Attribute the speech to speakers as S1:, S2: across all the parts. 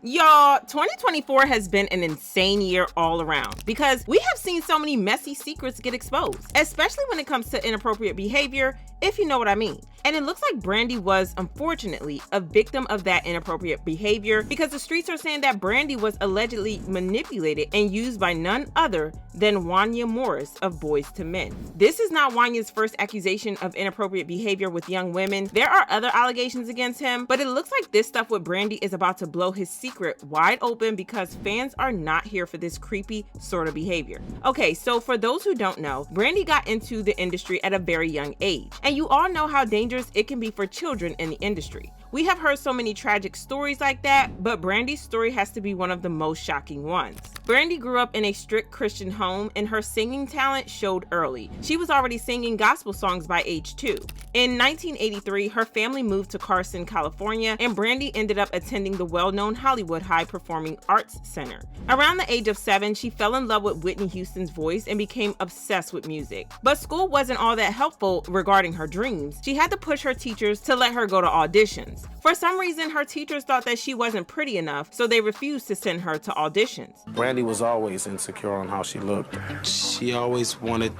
S1: Y'all, 2024 has been an insane year all around because we have seen so many messy secrets get exposed, especially when it comes to inappropriate behavior, if you know what I mean. And it looks like Brandy was, unfortunately, a victim of that inappropriate behavior because the streets are saying that Brandy was allegedly manipulated and used by none other than Wanya Morris of Boyz II Men. This is not Wanya's first accusation of inappropriate behavior with young women. There are other allegations against him, but it looks like this stuff with Brandy is about to blow his secret wide open because fans are not here for this creepy sort of behavior. Okay, so for those who don't know, Brandy got into the industry at a very young age, and you all know how dangerous it can be for children in the industry. We have heard so many tragic stories like that, but Brandy's story has to be one of the most shocking ones. Brandy grew up in a strict Christian home and her singing talent showed early. She was already singing gospel songs by age 2. In 1983, her family moved to Carson, California, and Brandy ended up attending the well-known Hollywood High Performing Arts Center. Around the age of 7, she fell in love with Whitney Houston's voice and became obsessed with music. But school wasn't all that helpful regarding her dreams. She had to push her teachers to let her go to auditions. For some reason, her teachers thought that she wasn't pretty enough, so they refused to send her to auditions.
S2: Brandy was always insecure on how she looked. She always wanted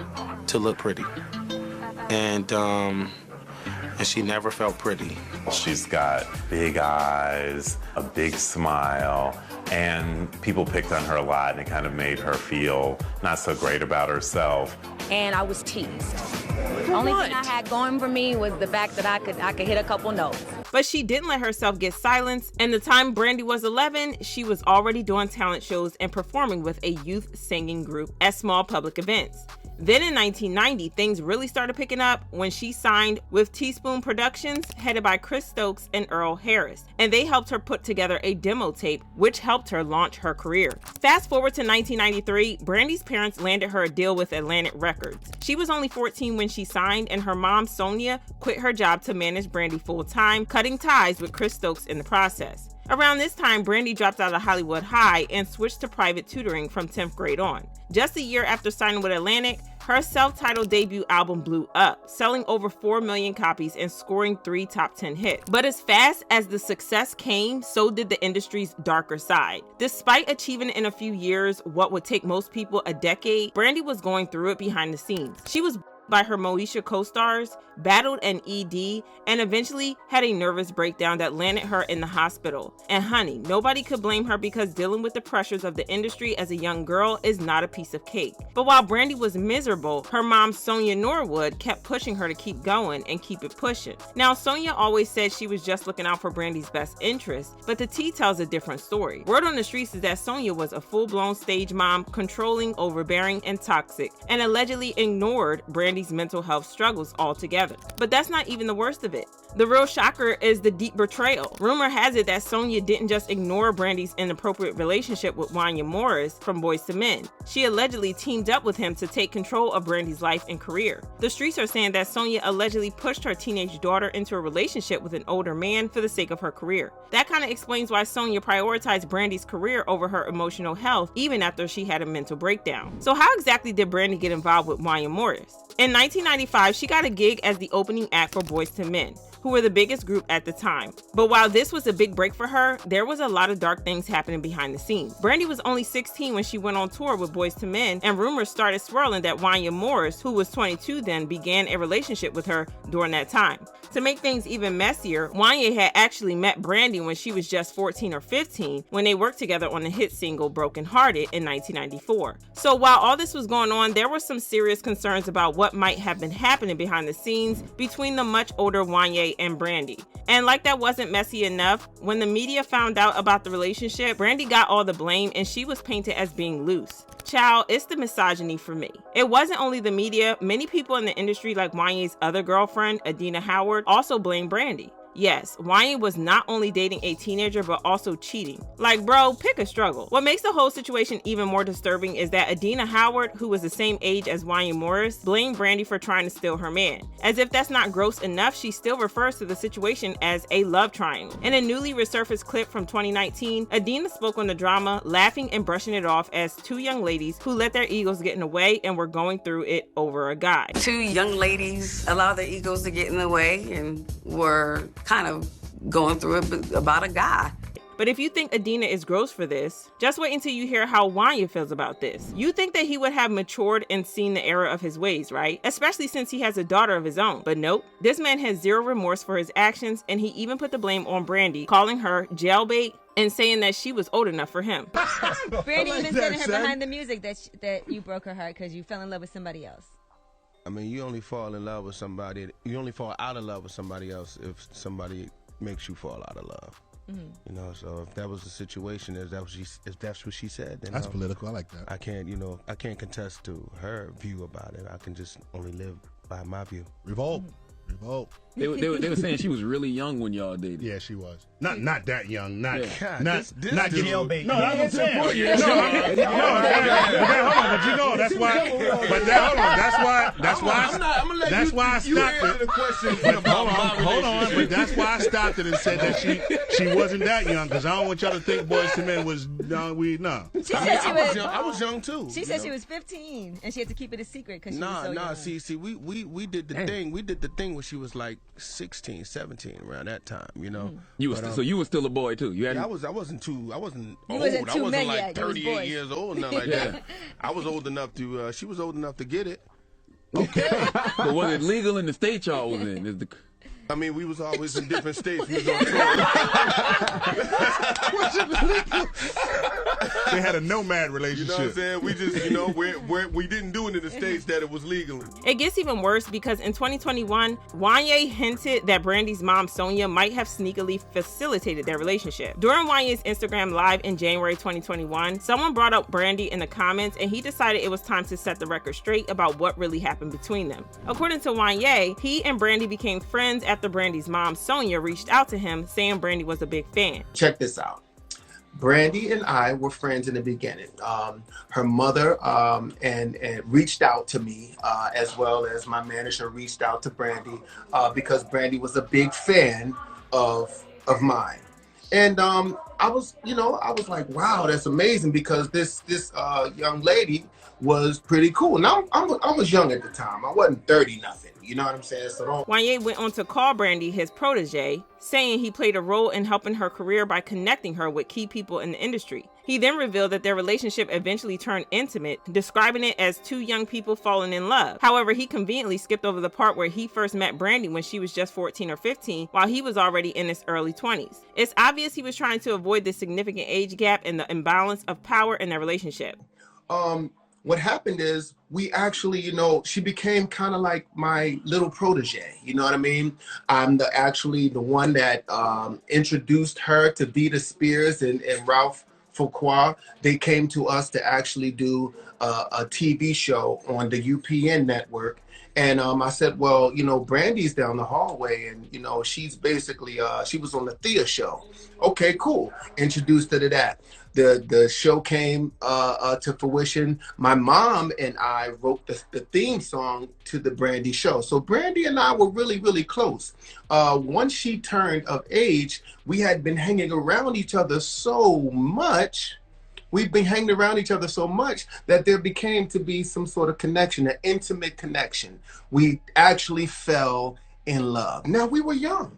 S2: to look pretty. And she never felt pretty.
S3: She's got big eyes, a big smile, and people picked on her a lot, and it kind of made her feel not so great about herself.
S4: And I was teased. The only thing I had going for me was the fact that I could hit a couple notes.
S1: But she didn't let herself get silenced, and the time Brandy was 11, she was already doing talent shows and performing with a youth singing group at small public events. Then in 1990, things really started picking up when she signed with Teaspoon Productions, headed by Chris Stokes and Earl Harris, and they helped her put together a demo tape, which helped her launch her career. Fast forward to 1993, Brandy's parents landed her a deal with Atlantic Records. She was only 14 when she signed, and her mom, Sonia, quit her job to manage Brandy full-time, cutting ties with Chris Stokes in the process. Around this time, Brandy dropped out of Hollywood High and switched to private tutoring from 10th grade on. Just a year after signing with Atlantic, her self-titled debut album blew up, selling over 4 million copies and scoring 3 top 10 hits. But as fast as the success came, so did the industry's darker side. Despite achieving in a few years what would take most people a decade, Brandy was going through it behind the scenes. She was by her Moesha co-stars, battled an ED, and eventually had a nervous breakdown that landed her in the hospital. And honey, nobody could blame her because dealing with the pressures of the industry as a young girl is not a piece of cake. But while Brandy was miserable, her mom Sonia Norwood kept pushing her to keep going and keep it pushing. Now, Sonia always said she was just looking out for Brandy's best interest, but the tea tells a different story. Word on the streets is that Sonia was a full-blown stage mom, controlling, overbearing, and toxic, and allegedly ignored Brandy's mental health struggles altogether. But that's not even the worst of it. The real shocker is the deep betrayal. Rumor has it that Sonia didn't just ignore Brandy's inappropriate relationship with Wanya Morris from Boyz II Men. She allegedly teamed up with him to take control of Brandy's life and career. The streets are saying that Sonia allegedly pushed her teenage daughter into a relationship with an older man for the sake of her career. That kind of explains why Sonia prioritized Brandy's career over her emotional health even after she had a mental breakdown. So how exactly did Brandy get involved with Wanya Morris? In 1995, she got a gig as the opening act for Boyz II Men, who were the biggest group at the time. But while this was a big break for her, there was a lot of dark things happening behind the scenes. Brandy was only 16 when she went on tour with Boyz II Men, and rumors started swirling that Wanya Morris, who was 22 then, began a relationship with her during that time. To make things even messier, Wanya had actually met Brandy when she was just 14 or 15 when they worked together on the hit single Broken Hearted in 1994. So while all this was going on, there were some serious concerns about what might have been happening behind the scenes between the much older Wanya and Brandy. And like that wasn't messy enough, when the media found out about the relationship, Brandy got all the blame and she was painted as being loose. Child, it's the misogyny for me. It wasn't only the media, many people in the industry like Wanya's other girlfriend, Adina Howard, also blamed Brandy. Yes, Wanya was not only dating a teenager but also cheating. Like bro, pick a struggle. What makes the whole situation even more disturbing is that Adina Howard, who was the same age as Wanya Morris, blamed Brandy for trying to steal her man. As if that's not gross enough, she still refers to the situation as a love triangle. In a newly resurfaced clip from 2019, Adina spoke on the drama, laughing and brushing it off as two young ladies who let their egos get in the way and were going through it over a guy.
S5: Two young ladies allowed their egos to get in the way and were kind of going through it about a guy.
S1: But if you think Adina is gross for this, just wait until you hear how Wanya feels about this. You think that he would have matured and seen the error of his ways, right? Especially since he has a daughter of his own. But nope, this man has zero remorse for his actions, and he even put the blame on Brandy, calling her jailbait and saying that she was old enough for him.
S4: Brandy even said to her behind the music that you broke her heart because you fell in love with somebody else.
S6: I mean, you only fall in love with somebody, you only fall out of love with somebody else if somebody makes you fall out of love. You know, so if that was the situation, if that's what she said, then
S7: that's political. I like that.
S6: I can't contest to her view about it. I can just only live by my view.
S7: Revolt. Revolt.
S8: They were saying she was really young when y'all dated.
S7: Yeah, she was. Not that young. Not
S9: jailbait.
S7: No, that's what I'm saying. Hold on, but you know that's why. But hold on, that's why I stopped it. Hold on, but that's why I stopped it and said that she wasn't that young, because I don't want y'all to think Boyz II Men was no.
S6: I was young too.
S4: She said she was 15 and she had to keep it a secret because she was so young.
S6: See, we did the thing. We did the thing when she was like 16, 17, around that time, you know.
S8: So you were still a boy too. You had.
S6: Yeah, I wasn't old. I wasn't
S4: men
S6: like
S4: yet.
S6: 38 years old, nothing like that. I was old enough to. She was old enough to get it.
S8: Okay. But was it legal in the state y'all was in?
S6: I mean, we was always in different states. We was on tour.
S7: They had a nomad relationship.
S6: You know what I'm saying? We just, we didn't do it in the states that it was legal.
S1: It gets even worse because in 2021, Wanya hinted that Brandy's mom, Sonia, might have sneakily facilitated their relationship. During Wanya's Instagram Live in January 2021, someone brought up Brandy in the comments, and he decided it was time to set the record straight about what really happened between them. According to Wanya, he and Brandy became friends after Brandy's mom, Sonia, reached out to him saying Brandy was a big fan.
S10: Check this out. Brandy and I were friends in the beginning. Her mother and reached out to me, as well as my manager reached out to Brandy because Brandy was a big fan of mine. And I was like, wow, that's amazing, because this young lady was pretty cool. Now I was young at the time. I wasn't 30 nothing. You know what I'm saying? So
S1: Wanya went on to call Brandy his protege, saying he played a role in helping her career by connecting her with key people in the industry. He then revealed that their relationship eventually turned intimate, describing it as two young people falling in love. However, he conveniently skipped over the part where he first met Brandy when she was just 14 or 15, while he was already in his early 20s. It's obvious he was trying to avoid the significant age gap and the imbalance of power in their relationship.
S10: What happened is we actually, she became kind of like my little protege. You know what I mean? I'm the one that introduced her to Vita Spears and Ralph Fuqua. They came to us to actually do a TV show on the UPN network. And I said, well, Brandy's down the hallway, and, she's basically, she was on the Thea show. Okay, cool. Introduced her to that. The show came to fruition. My mom and I wrote the theme song to the Brandy show. So Brandy and I were really, really close. Once she turned of age, we had been hanging around each other so much. We've been hanging around each other so much that there became to be some sort of connection, an intimate connection. We actually fell in love. Now, we were young.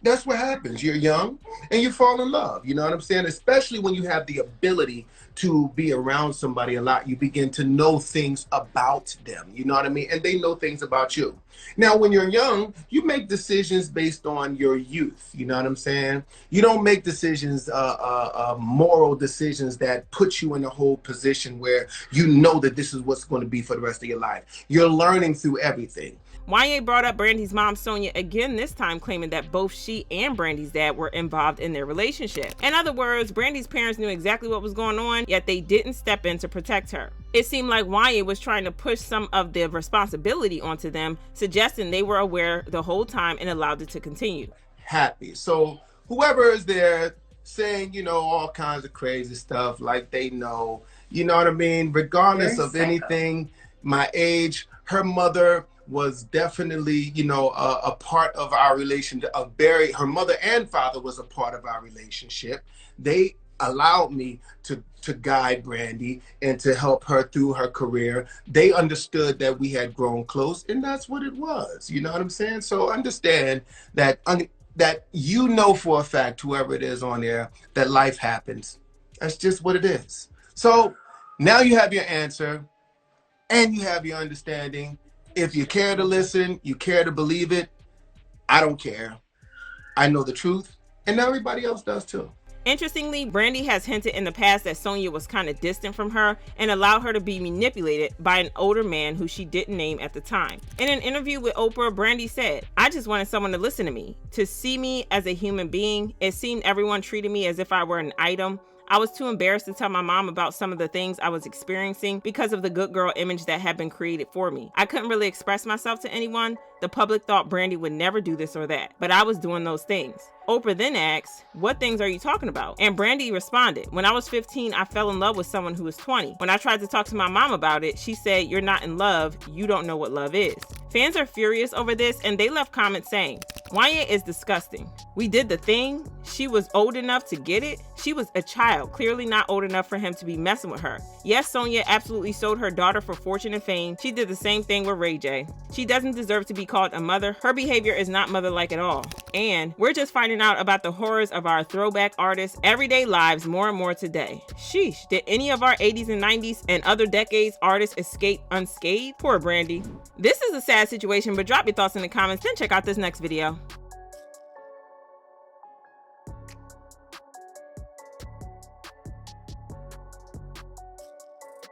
S10: That's what happens. You're young and you fall in love. You know what I'm saying? Especially when you have the ability to be around somebody a lot, you begin to know things about them. You know what I mean? And they know things about you. Now, when you're young, you make decisions based on your youth. You know what I'm saying? You don't make decisions, moral decisions that put you in a whole position where you know that this is what's going to be for the rest of your life. You're learning through everything.
S1: Wanya brought up Brandy's mom, Sonia, again, this time claiming that both she and Brandy's dad were involved in their relationship. In other words, Brandy's parents knew exactly what was going on, yet they didn't step in to protect her. It seemed like Wanya was trying to push some of the responsibility onto them, suggesting they were aware the whole time and allowed it to continue.
S10: Happy. So whoever is there saying, all kinds of crazy stuff like they know, you know what I mean? Regardless of anything, my age, her mother was definitely, a part of our relationship. Her mother and father was a part of our relationship. They allowed me to guide Brandy and to help her through her career. They understood that we had grown close, and that's what it was. You know what I'm saying? So understand that that you know for a fact, whoever it is on there, that life happens. That's just what it is. So now you have your answer and you have your understanding. If you care to listen, you care to believe it, I don't care. I know the truth, and everybody else does too.
S1: Interestingly, Brandy has hinted in the past that Sonya was kind of distant from her and allowed her to be manipulated by an older man who she didn't name at the time. In an interview with Oprah, Brandy said, "I just wanted someone to listen to me, to see me as a human being. It seemed everyone treated me as if I were an item. I was too embarrassed to tell my mom about some of the things I was experiencing because of the good girl image that had been created for me. I couldn't really express myself to anyone. The public thought Brandy would never do this or that, but I was doing those things." Oprah then asks, "What things are you talking about?" And Brandy responded, "When I was 15, I fell in love with someone who was 20. When I tried to talk to my mom about it, she said, 'You're not in love. You don't know what love is.'" Fans are furious over this, and they left comments saying, "Wanya is disgusting. We did the thing. She was old enough to get it. She was a child, clearly not old enough for him to be messing with her. Yes, Sonya absolutely sold her daughter for fortune and fame. She did the same thing with Ray J. She doesn't deserve to be called a mother. Her behavior is not mother-like at all. And we're just finding out about the horrors of our throwback artists' everyday lives more and more today. Sheesh, did any of our 80s and 90s and other decades artists escape unscathed? Poor Brandy." This is a sad situation, but drop your thoughts in the comments, then check out this next video.